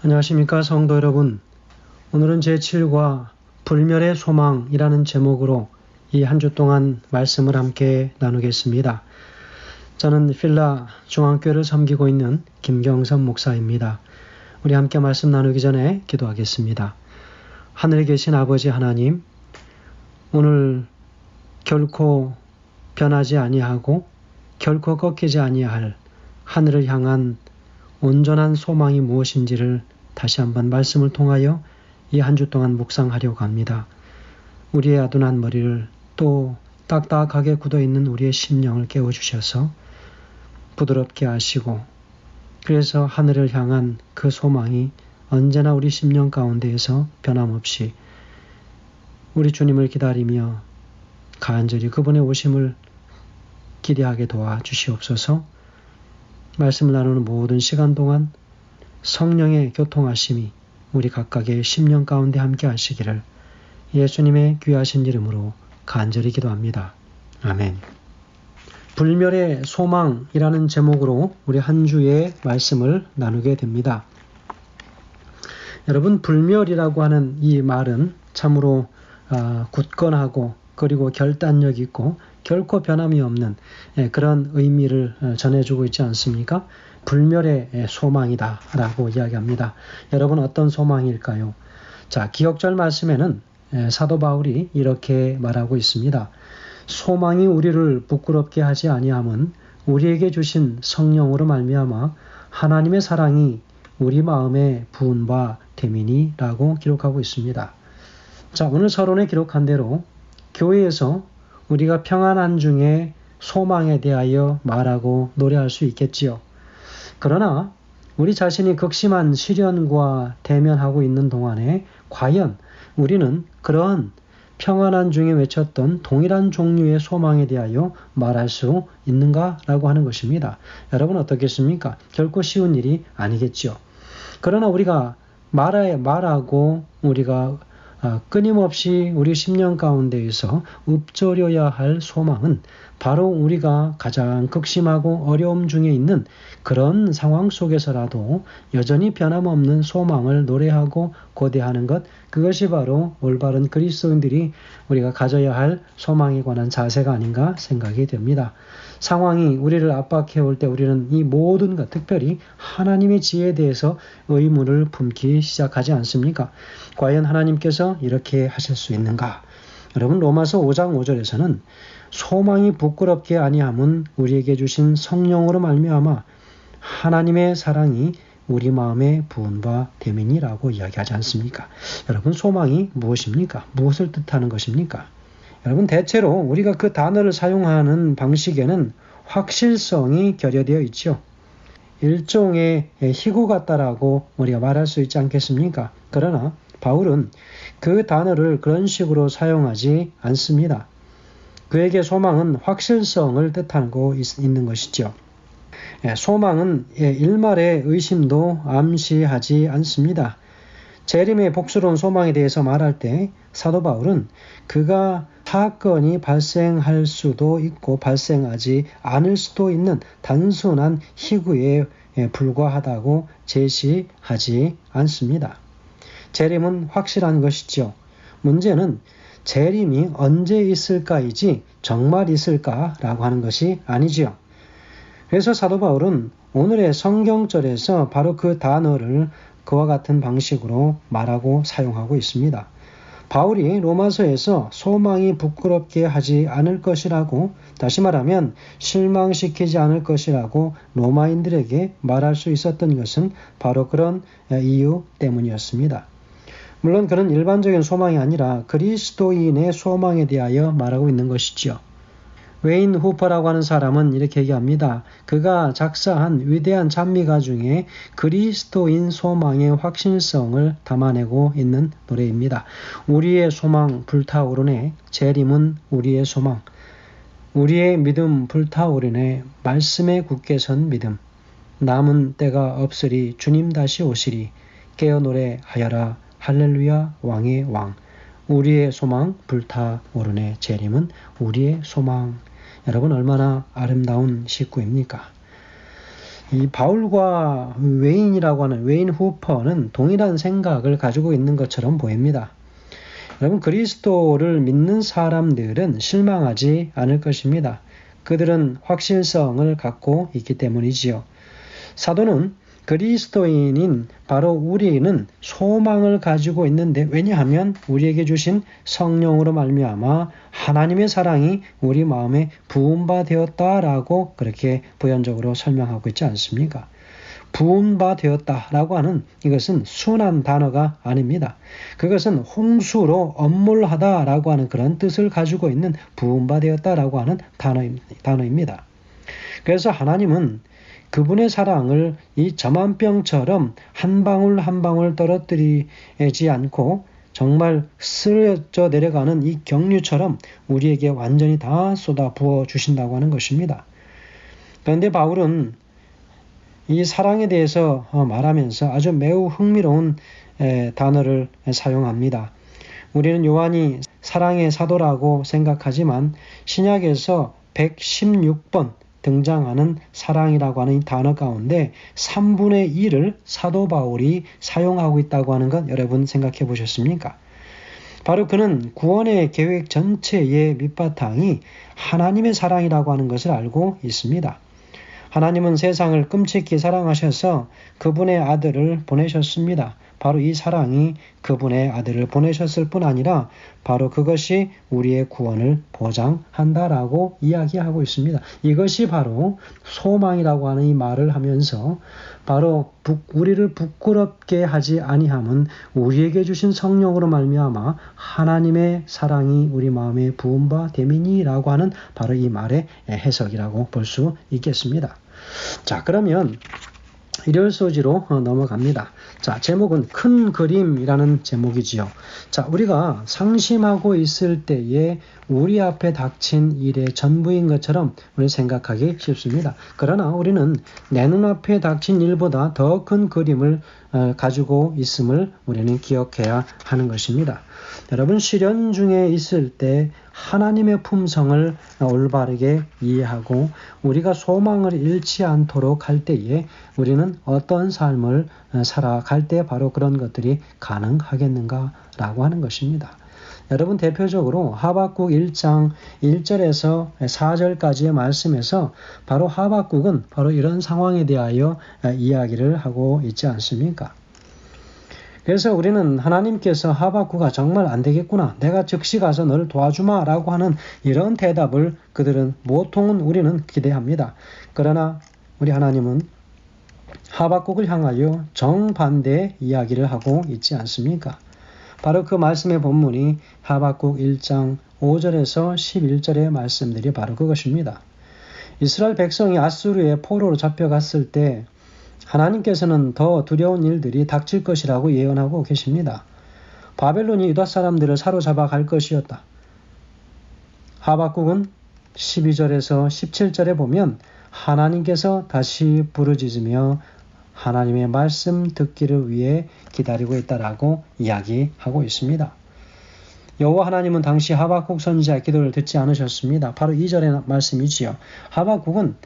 안녕하십니까 성도 여러분. 오늘은 제7과 불멸의 소망이라는 제목으로 이 한 주 동안 말씀을 함께 나누겠습니다. 저는 필라 중앙교회를 섬기고 있는 김경선 목사입니다. 우리 함께 말씀 나누기 전에 기도하겠습니다. 하늘에 계신 아버지 하나님, 오늘 결코 변하지 아니하고 결코 꺾이지 아니할 하늘을 향한 온전한 소망이 무엇인지를 다시 한번 말씀을 통하여 이 한 주 동안 묵상하려고 합니다. 우리의 아둔한 머리를 또 딱딱하게 굳어있는 우리의 심령을 깨워주셔서 부드럽게 하시고, 그래서 하늘을 향한 그 소망이 언제나 우리 심령 가운데에서 변함없이 우리 주님을 기다리며 간절히 그분의 오심을 기대하게 도와주시옵소서. 말씀을 나누는 모든 시간 동안 성령의 교통하심이 우리 각각의 심령 가운데 함께 하시기를 예수님의 귀하신 이름으로 간절히 기도합니다. 아멘. 불멸의 소망이라는 제목으로 우리 한 주의 말씀을 나누게 됩니다. 여러분, 불멸이라고 하는 이 말은 참으로 굳건하고 그리고 결단력 있고 결코 변함이 없는 그런 의미를 전해주고 있지 않습니까? 불멸의 소망이다 라고 이야기합니다. 여러분, 어떤 소망일까요? 자, 기억절 말씀에는 사도 바울이 이렇게 말하고 있습니다. 소망이 우리를 부끄럽게 하지 아니함은 우리에게 주신 성령으로 말미암아 하나님의 사랑이 우리 마음에 부은 바 됨이니라고 기록하고 있습니다. 자, 오늘 서론에 기록한 대로 교회에서 우리가 평안한 중에 소망에 대하여 말하고 노래할 수 있겠지요. 그러나 우리 자신이 극심한 시련과 대면하고 있는 동안에 과연 우리는 그런 평안한 중에 외쳤던 동일한 종류의 소망에 대하여 말할 수 있는가라고 하는 것입니다. 여러분 어떻겠습니까? 결코 쉬운 일이 아니겠죠. 그러나 우리가 말하고 우리가 끊임없이 우리 심령 가운데에서 읊조려야 할 소망은 바로 우리가 가장 극심하고 어려움 중에 있는 그런 상황 속에서라도 여전히 변함없는 소망을 노래하고 고대하는 것, 그것이 바로 올바른 그리스도인들이 우리가 가져야 할 소망에 관한 자세가 아닌가 생각이 됩니다. 상황이 우리를 압박해 올 때 우리는 이 모든 것, 특별히 하나님의 지혜에 대해서 의문을 품기 시작하지 않습니까? 과연 하나님께서 이렇게 하실 수 있는가? 여러분, 로마서 5장 5절에서는 소망이 부끄럽게 아니함은 우리에게 주신 성령으로 말미암아 하나님의 사랑이 우리 마음에 부은 바 됨이니라고 이야기하지 않습니까? 여러분, 소망이 무엇입니까? 무엇을 뜻하는 것입니까? 여러분, 대체로 우리가 그 단어를 사용하는 방식에는 확실성이 결여되어 있죠. 일종의 희구 같다라고 우리가 말할 수 있지 않겠습니까? 그러나 바울은 그 단어를 그런 식으로 사용하지 않습니다. 그에게 소망은 확실성을 뜻하고 있는 것이죠. 소망은 일말의 의심도 암시하지 않습니다. 재림의 복스러운 소망에 대해서 말할 때 사도 바울은 그가 사건이 발생할 수도 있고 발생하지 않을 수도 있는 단순한 희구에 불과하다고 제시하지 않습니다. 재림은 확실한 것이죠. 문제는 재림이 언제 있을까이지 정말 있을까라고 하는 것이 아니지요. 그래서 사도 바울은 오늘의 성경절에서 바로 그 단어를 그와 같은 방식으로 말하고 사용하고 있습니다. 바울이 로마서에서 소망이 부끄럽게 하지 않을 것이라고, 다시 말하면 실망시키지 않을 것이라고 로마인들에게 말할 수 있었던 것은 바로 그런 이유 때문이었습니다. 물론 그는 일반적인 소망이 아니라 그리스도인의 소망에 대하여 말하고 있는 것이지요. 웨인 후퍼라고 하는 사람은 이렇게 얘기합니다. 그가 작사한 위대한 찬미가 중에 그리스도인 소망의 확신성을 담아내고 있는 노래입니다. 우리의 소망 불타오르네, 재림은 우리의 소망. 우리의 믿음 불타오르네, 말씀에 굳게 선 믿음. 남은 때가 없으리, 주님 다시 오시리. 깨어 노래하여라, 할렐루야 왕의 왕. 우리의 소망 불타오르네, 재림은 우리의 소망. 여러분, 얼마나 아름다운 시구입니까? 이 바울과 웨인이라고 하는 웨인 후퍼는 동일한 생각을 가지고 있는 것처럼 보입니다. 여러분, 그리스도를 믿는 사람들은 실망하지 않을 것입니다. 그들은 확실성을 갖고 있기 때문이지요. 사도는 그리스도인인 바로 우리는 소망을 가지고 있는데, 왜냐하면 우리에게 주신 성령으로 말미암아 하나님의 사랑이 우리 마음에 부은 바 되었다라고 그렇게 부연적으로 설명하고 있지 않습니까? 부은 바 되었다라고 하는 이것은 순한 단어가 아닙니다. 그것은 홍수로 엄물하다라고 하는 그런 뜻을 가지고 있는 부은 바 되었다라고 하는 단어입니다. 그래서 하나님은 그분의 사랑을 이 점암병처럼 한 방울 한 방울 떨어뜨리지 않고 정말 쓰러져 내려가는 이 경류처럼 우리에게 완전히 다 쏟아 부어 주신다고 하는 것입니다. 그런데 바울은 이 사랑에 대해서 말하면서 아주 매우 흥미로운 단어를 사용합니다. 우리는 요한이 사랑의 사도라고 생각하지만 신약에서 116번 등장하는 사랑이라고 하는 이 단어 가운데 3분의 1을 사도 바울이 사용하고 있다고 하는 것 여러분 생각해 보셨습니까? 바로 그는 구원의 계획 전체의 밑바탕이 하나님의 사랑이라고 하는 것을 알고 있습니다. 하나님은 세상을 끔찍히 사랑하셔서 그분의 아들을 보내셨습니다. 바로 이 사랑이 그분의 아들을 보내셨을 뿐 아니라 바로 그것이 우리의 구원을 보장한다라고 이야기하고 있습니다. 이것이 바로 소망이라고 하는 이 말을 하면서 바로 우리를 부끄럽게 하지 아니함은 우리에게 주신 성령으로 말미암아 하나님의 사랑이 우리 마음에 부은 바 됨이니라고 하는 바로 이 말의 해석이라고 볼 수 있겠습니다. 자, 그러면 일요일 소지로 넘어갑니다. 자, 제목은 큰 그림이라는 제목이지요. 자, 우리가 상심하고 있을 때에 우리 앞에 닥친 일의 전부인 것처럼 우리 생각하기 쉽습니다. 그러나 우리는 내 눈앞에 닥친 일보다 더 큰 그림을 가지고 있음을 우리는 기억해야 하는 것입니다. 여러분, 시련 중에 있을 때 하나님의 품성을 올바르게 이해하고 우리가 소망을 잃지 않도록 할 때에 우리는 어떤 삶을 살아갈 때 바로 그런 것들이 가능하겠는가라고 하는 것입니다. 여러분, 대표적으로 하박국 1장 1절에서 4절까지의 말씀에서 바로 하박국은 바로 이런 상황에 대하여 이야기를 하고 있지 않습니까? 그래서 우리는 하나님께서 하박국아 정말 안 되겠구나, 내가 즉시 가서 너를 도와주마 라고 하는 이런 대답을 그들은 보통은 우리는 기대합니다. 그러나 우리 하나님은 하박국을 향하여 정반대의 이야기를 하고 있지 않습니까? 바로 그 말씀의 본문이 하박국 1장 5절에서 11절의 말씀들이 바로 그것입니다. 이스라엘 백성이 아수르의 포로로 잡혀갔을 때 하나님께서는 더 두려운 일들이 닥칠 것이라고 예언하고 계십니다. 바벨론이 유다 사람들을 사로잡아 갈 것이었다. 하박국은 12절에서 17절에 보면 하나님께서 다시 부르짖으며 하나님의 말씀 듣기를 위해 기다리고 있다라고 이야기하고 있습니다. 여호와 하나님은 당시 하박국 선지자의 기도를 듣지 않으셨습니다. 바로 2절의 말씀이지요. 하박국은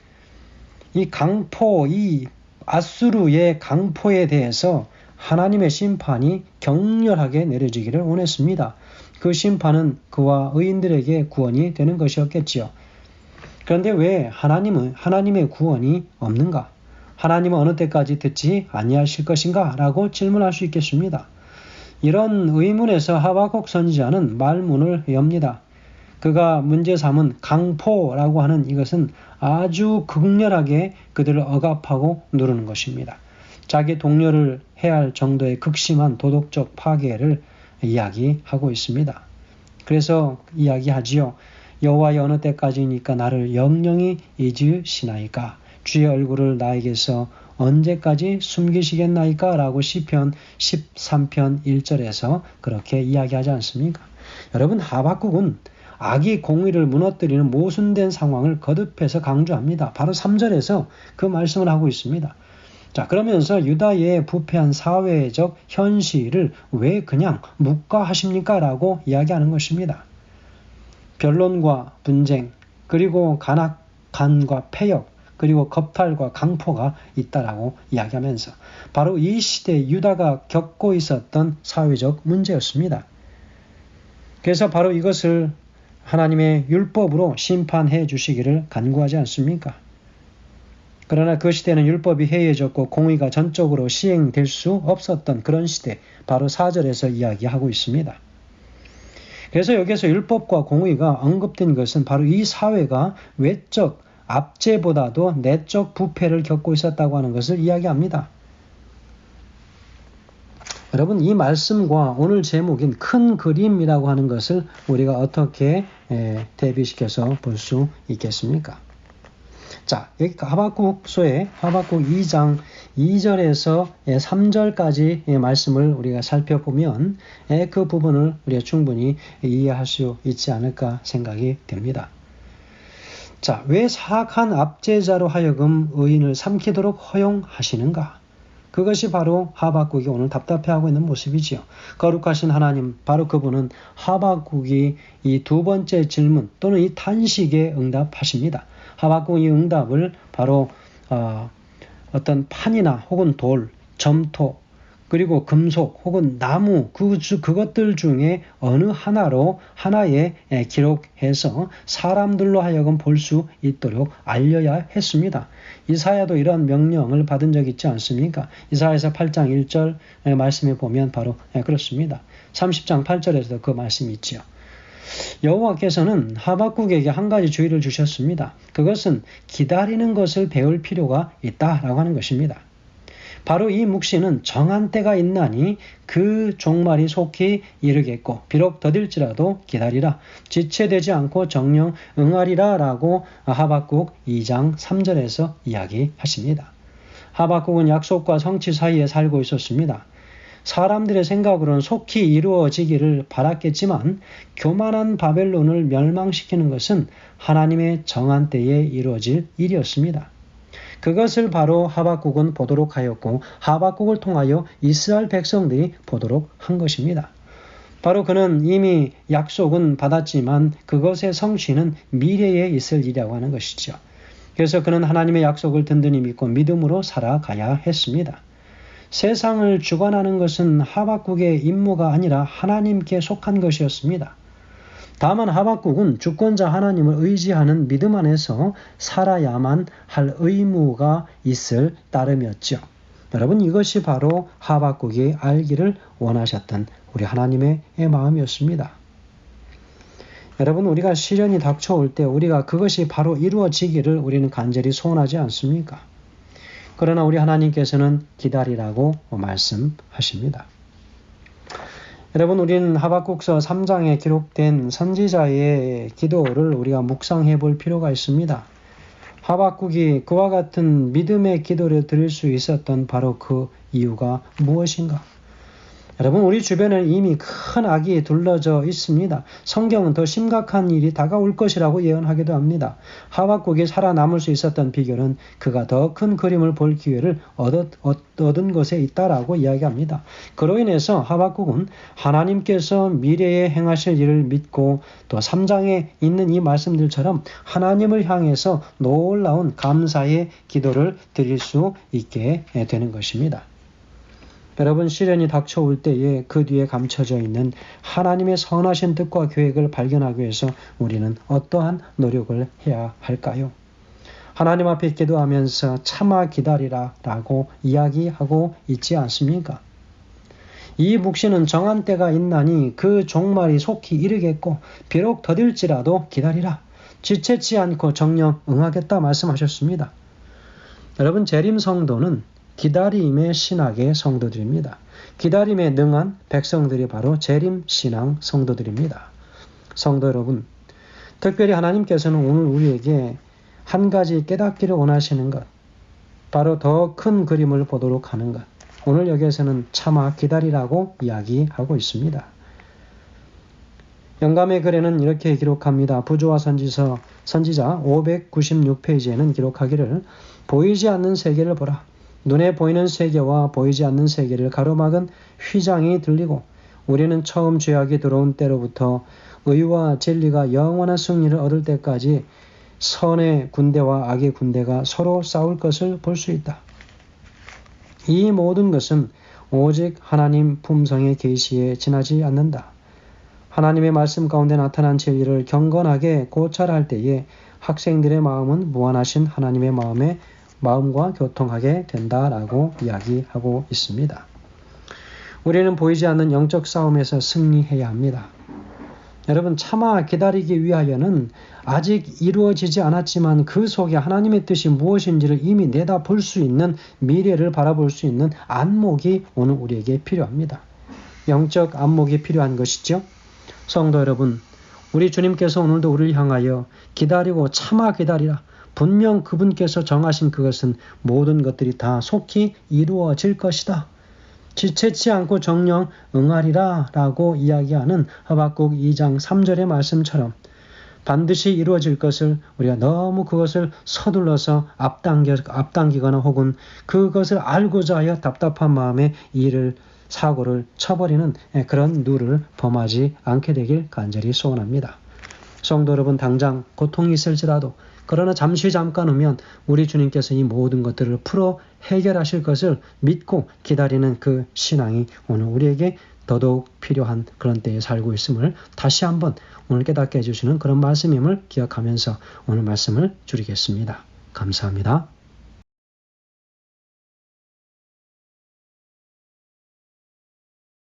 이 강포, 이 아수르의 강포에 대해서 하나님의 심판이 격렬하게 내려지기를 원했습니다. 그 심판은 그와 의인들에게 구원이 되는 것이었겠지요. 그런데 왜 하나님의 구원이 없는가? 하나님은 어느 때까지 듣지 아니하실 것인가? 라고 질문할 수 있겠습니다. 이런 의문에서 하박국 선지자는 말문을 엽니다. 그가 문제 삼은 강포라고 하는 이것은 아주 극렬하게 그들을 억압하고 누르는 것입니다. 자기 동료를 해할 정도의 극심한 도덕적 파괴를 이야기하고 있습니다. 그래서 이야기하지요. 여호와여 어느 때까지니까 나를 영영히 잊으시나이까? 주의 얼굴을 나에게서 언제까지 숨기시겠나이까? 라고 시편 13편 1절에서 그렇게 이야기하지 않습니까? 여러분, 하박국은 악이 공의를 무너뜨리는 모순된 상황을 거듭해서 강조합니다. 바로 3절에서 그 말씀을 하고 있습니다. 자, 그러면서 유다의 부패한 사회적 현실을 왜 그냥 묵과하십니까? 라고 이야기하는 것입니다. 변론과 분쟁, 그리고 간과 폐역, 그리고 겁탈과 강포가 있다라고 이야기하면서 바로 이 시대에 유다가 겪고 있었던 사회적 문제였습니다. 그래서 바로 이것을 하나님의 율법으로 심판해 주시기를 간구하지 않습니까? 그러나 그 시대는 율법이 해이해졌고 공의가 전적으로 시행될 수 없었던 그런 시대, 바로 4절에서 이야기하고 있습니다. 그래서 여기서 율법과 공의가 언급된 것은 바로 이 사회가 외적 압제보다도 내적 부패를 겪고 있었다고 하는 것을 이야기합니다. 여러분, 이 말씀과 오늘 제목인 큰 그림이라고 하는 것을 우리가 어떻게 대비시켜서 볼 수 있겠습니까? 자, 여기 하박국서의 하박국 2장 2절에서 3절까지 말씀을 우리가 살펴보면 그 부분을 우리가 충분히 이해할 수 있지 않을까 생각이 됩니다. 자, 왜 사악한 압제자로 하여금 의인을 삼키도록 허용하시는가? 그것이 바로 하박국이 오늘 답답해하고 있는 모습이지요. 거룩하신 하나님, 바로 그분은 하박국이 이 두 번째 질문 또는 이 탄식에 응답하십니다. 하박국이 응답을 바로 어떤 판이나 혹은 돌, 점토, 그리고 금속 혹은 나무 그것들 중에 어느 하나에 기록해서 사람들로 하여금 볼 수 있도록 알려야 했습니다. 이사야도 이러한 명령을 받은 적이 있지 않습니까? 이사야서 8장 1절 말씀에 보면 바로 그렇습니다. 30장 8절에서도 그 말씀이 있지요. 여호와께서는 하박국에게 한 가지 주의를 주셨습니다. 그것은 기다리는 것을 배울 필요가 있다라고 하는 것입니다. 바로 이 묵시는 정한 때가 있나니 그 종말이 속히 이르겠고 비록 더딜지라도 기다리라. 지체되지 않고 정령 응하리라 라고 하박국 2장 3절에서 이야기하십니다. 하박국은 약속과 성취 사이에 살고 있었습니다. 사람들의 생각으로는 속히 이루어지기를 바랐겠지만 교만한 바벨론을 멸망시키는 것은 하나님의 정한 때에 이루어질 일이었습니다. 그것을 바로 하박국은 보도록 하였고 하박국을 통하여 이스라엘 백성들이 보도록 한 것입니다. 바로 그는 이미 약속은 받았지만 그것의 성취는 미래에 있을 일이라고 하는 것이죠. 그래서 그는 하나님의 약속을 든든히 믿고 믿음으로 살아가야 했습니다. 세상을 주관하는 것은 하박국의 임무가 아니라 하나님께 속한 것이었습니다. 다만 하박국은 주권자 하나님을 의지하는 믿음 안에서 살아야만 할 의무가 있을 따름이었죠. 여러분, 이것이 바로 하박국이 알기를 원하셨던 우리 하나님의 마음이었습니다. 여러분, 우리가 시련이 닥쳐올 때 우리가 그것이 바로 이루어지기를 우리는 간절히 소원하지 않습니까? 그러나 우리 하나님께서는 기다리라고 말씀하십니다. 여러분, 우리는 하박국서 3장에 기록된 선지자의 기도를 우리가 묵상해 볼 필요가 있습니다. 하박국이 그와 같은 믿음의 기도를 드릴 수 있었던 바로 그 이유가 무엇인가? 여러분, 우리 주변에 이미 큰 악이 둘러져 있습니다. 성경은 더 심각한 일이 다가올 것이라고 예언하기도 합니다. 하박국이 살아남을 수 있었던 비결은 그가 더 큰 그림을 볼 기회를 얻은 것에 있다라고 이야기합니다. 그로 인해서 하박국은 하나님께서 미래에 행하실 일을 믿고 또 3장에 있는 이 말씀들처럼 하나님을 향해서 놀라운 감사의 기도를 드릴 수 있게 되는 것입니다. 여러분, 시련이 닥쳐올 때에 그 뒤에 감춰져 있는 하나님의 선하신 뜻과 계획을 발견하기 위해서 우리는 어떠한 노력을 해야 할까요? 하나님 앞에 기도하면서 참아 기다리라 라고 이야기하고 있지 않습니까? 이 묵시는 정한 때가 있나니 그 종말이 속히 이르겠고 비록 더딜지라도 기다리라. 지체치 않고 정령 응하겠다 말씀하셨습니다. 여러분, 재림 성도는 기다림의 신학의 성도들입니다. 기다림에 능한 백성들이 바로 재림 신앙 성도들입니다. 성도 여러분, 특별히 하나님께서는 오늘 우리에게 한 가지 깨닫기를 원하시는 것, 바로 더 큰 그림을 보도록 하는 것. 오늘 여기에서는 참아 기다리라고 이야기하고 있습니다. 영감의 글에는 이렇게 기록합니다. 부조와 선지자 596페이지에는 기록하기를 보이지 않는 세계를 보라. 눈에 보이는 세계와 보이지 않는 세계를 가로막은 휘장이 들리고 우리는 처음 죄악이 들어온 때로부터 의와 진리가 영원한 승리를 얻을 때까지 선의 군대와 악의 군대가 서로 싸울 것을 볼 수 있다. 이 모든 것은 오직 하나님 품성의 계시에 지나지 않는다. 하나님의 말씀 가운데 나타난 진리를 경건하게 고찰할 때에 학생들의 마음은 무한하신 하나님의 마음과 교통하게 된다라고 이야기하고 있습니다. 우리는 보이지 않는 영적 싸움에서 승리해야 합니다. 여러분, 차마 기다리기 위하여는 아직 이루어지지 않았지만 그 속에 하나님의 뜻이 무엇인지를 이미 내다볼 수 있는, 미래를 바라볼 수 있는 안목이 오늘 우리에게 필요합니다. 영적 안목이 필요한 것이죠. 성도 여러분, 우리 주님께서 오늘도 우리를 향하여 기다리고 차마 기다리라. 분명 그분께서 정하신 그것은 모든 것들이 다 속히 이루어질 것이다. 지체치 않고 정령 응하리라 라고 이야기하는 하박국 2장 3절의 말씀처럼 반드시 이루어질 것을 우리가 너무 그것을 서둘러서 앞당기거나 혹은 그것을 알고자 하여 답답한 마음에 사고를 쳐버리는 그런 누를 범하지 않게 되길 간절히 소원합니다. 성도 여러분, 당장 고통이 있을지라도 그러나 잠깐 후면 우리 주님께서 이 모든 것들을 풀어 해결하실 것을 믿고 기다리는 그 신앙이 오늘 우리에게 더더욱 필요한 그런 때에 살고 있음을 다시 한번 오늘 깨닫게 해주시는 그런 말씀임을 기억하면서 오늘 말씀을 줄이겠습니다. 감사합니다.